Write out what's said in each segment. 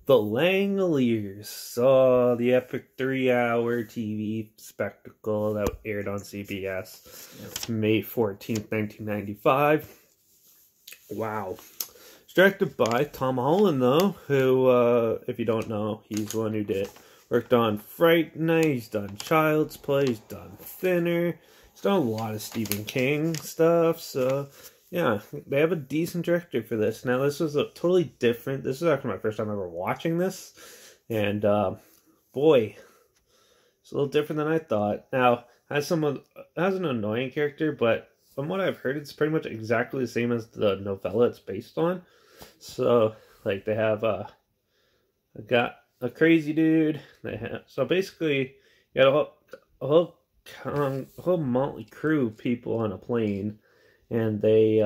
The Langoliers saw the epic 3-hour TV spectacle that aired on CBS May 14th, 1995. Wow. It's directed by Tom Holland, though, who, if you don't know, he's the one who worked on Fright Night, he's done Child's Play, he's done Thinner, he's done a lot of Stephan King stuff, so yeah, they have a decent director for this. Now, this was a totally different... This is actually my first time ever watching this. And, boy, it's a little different than I thought. Now, has an annoying character, but from what I've heard, it's pretty much exactly the same as the novella it's based on. So, like, they have, got a crazy dude. So, basically, you got a whole motley crew of people on a plane. And they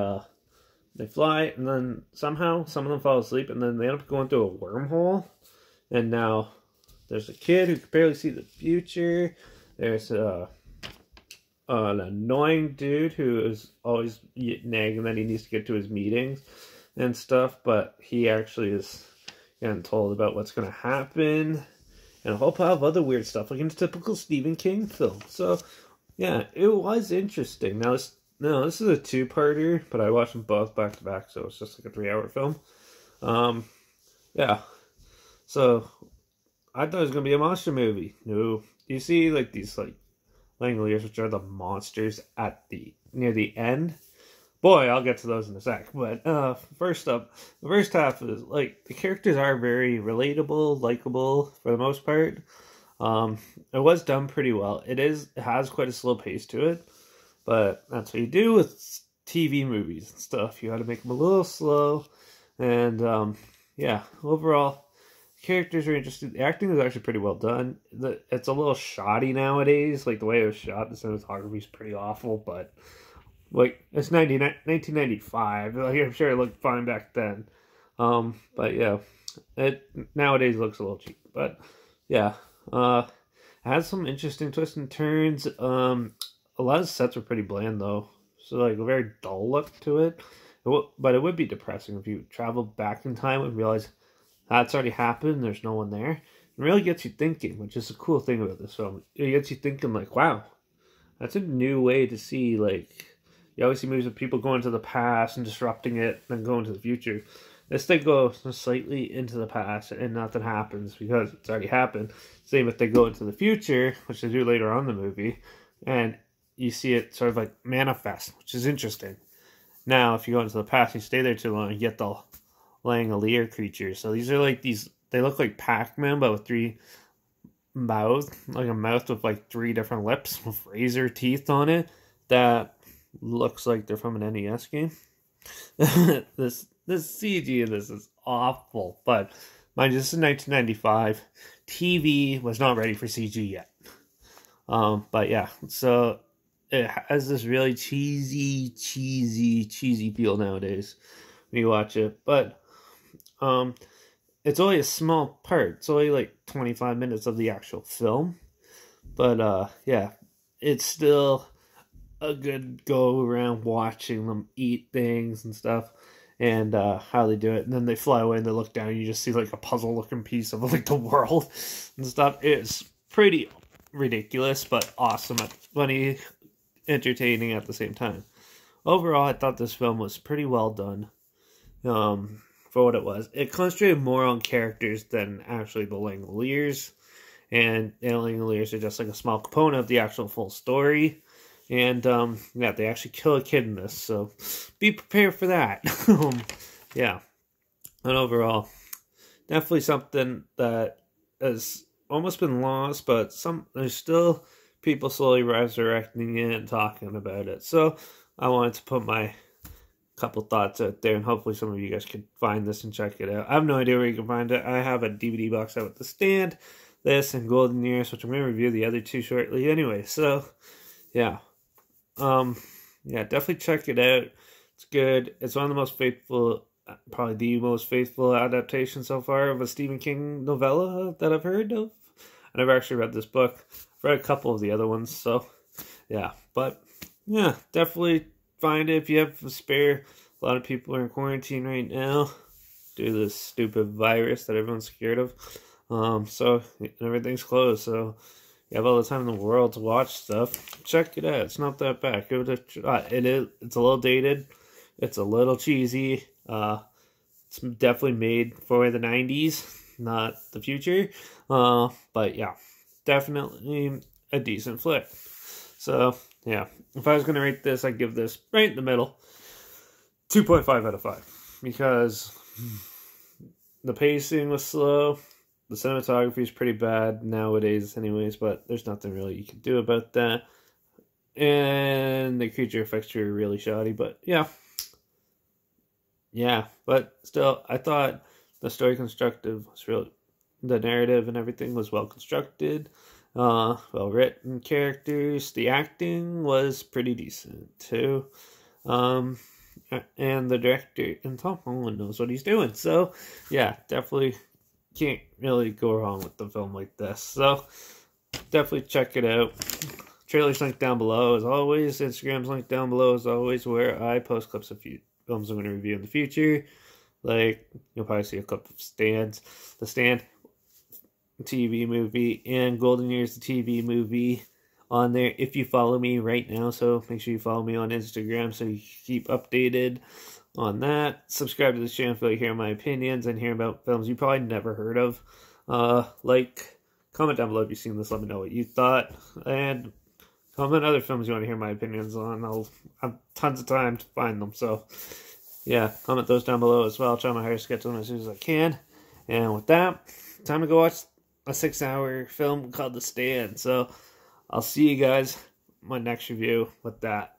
fly, and then somehow some of them fall asleep, and then they end up going through a wormhole. And now there's a kid who can barely see the future. There's an annoying dude who is always nagging that he needs to get to his meetings and stuff, but he actually is getting told about what's going to happen, and a whole pile of other weird stuff, like in a typical Stephan King film. So, yeah, it was interesting. Now, this is a two-parter, but I watched them both back-to-back, so it's just like a 3-hour film. Yeah. So, I thought it was going to be a monster movie. No. You see, like, these, like, langoliers, which are the monsters near the end. Boy, I'll get to those in a sec. But, first up, the first half is, like, the characters are very relatable, likable, for the most part. It was done pretty well. It has quite a slow pace to it. But that's what you do with TV movies and stuff. You got to make them a little slow. And, yeah, overall, the characters are interesting. The acting is actually pretty well done. It's a little shoddy nowadays. Like, the way it was shot, the cinematography is pretty awful. But, like, it's 1995. Like, I'm sure it looked fine back then. But, yeah, it nowadays looks a little cheap. But, yeah, it has some interesting twists and turns. A lot of sets were pretty bland, though. So, like, a very dull look to it. But it would be depressing if you traveled back in time and realize that's already happened and there's no one there. It really gets you thinking, which is a cool thing about this film. It gets you thinking, like, wow, that's a new way to see, like... You always see movies of people going to the past and disrupting it, and then going to the future. This thing goes slightly into the past and nothing happens because it's already happened. Same if they go into the future, which they do later on in the movie, and you see it sort of like manifest, which is interesting. Now, if you go into the past, you stay there too long, you get the Langolier creatures. So these are like they look like Pac-Man, but with 3 mouths, like a mouth with like 3 different lips with razor teeth on it. That looks like they're from an NES game. This CG in this is awful, but mind you, this is 1995. TV was not ready for CG yet. But yeah, so it has this really cheesy feel nowadays when you watch it. But it's only a small part. It's only like 25 minutes of the actual film. But yeah, it's still a good go around watching them eat things and stuff. And how they do it. And then they fly away and they look down and you just see like a puzzle looking piece of like the world and stuff. It's pretty ridiculous, but awesome, funny, entertaining at the same time. Overall, I thought this film was pretty well done for what it was. It concentrated more on characters than actually the Langoliers, and the Langoliers are just like a small component of the actual full story. And yeah, they actually kill a kid in this, so be prepared for that. Yeah, and overall, definitely something that has almost been lost, but there's still people slowly resurrecting it and talking about it. So I wanted to put my couple thoughts out there, and hopefully some of you guys can find this and check it out. I have no idea where you can find it. I have a DVD box out with The Stand, this, and Golden Years, which I'm going to review the other 2 shortly anyway. So yeah, yeah, definitely check it out. It's good. It's one of the most faithful, probably the most faithful adaptation so far of a Stephan King novella that I've heard of. I never actually read this book. I've read a couple of the other ones, so yeah. But yeah, definitely find it if you have a spare. A lot of people are in quarantine right now due to this stupid virus that everyone's scared of. So everything's closed. So you have all the time in the world to watch stuff. Check it out. It's not that bad. Give it a try. It's a little dated. It's a little cheesy. It's definitely made for the 90s, not the future. But yeah, definitely a decent flick. So yeah, if I was going to rate this, I'd give this right in the middle. 2.5 out of 5. Because the pacing was slow. The cinematography is pretty bad nowadays anyways, but there's nothing really you can do about that. And the creature effects were really shoddy, but yeah. Yeah, but still, I thought the story constructive was really... The narrative and everything was well constructed. Well written characters. The acting was pretty decent, too. And the director, and Tom Holland knows what he's doing. So, yeah, definitely... Can't really go wrong with the film like this. So, definitely check it out. Trailer's linked down below as always. Instagram's linked down below as always, where I post clips of films I'm going to review in the future. Like, you'll probably see a clip of The Stand TV movie, and Golden Years the TV movie on there if you follow me right now. So, make sure you follow me on Instagram so you keep updated on that. Subscribe to this channel if you hear my opinions and hear about films you probably never heard of. Comment down below if you've seen this. Let me know what you thought. And comment other films you want to hear my opinions on. I'll have tons of time to find them. So, yeah, comment those down below as well. I'll try my hardest to get to them as soon as I can. And with that, time to go watch a 6-hour film called The Stand. So, I'll see you guys in my next review with that.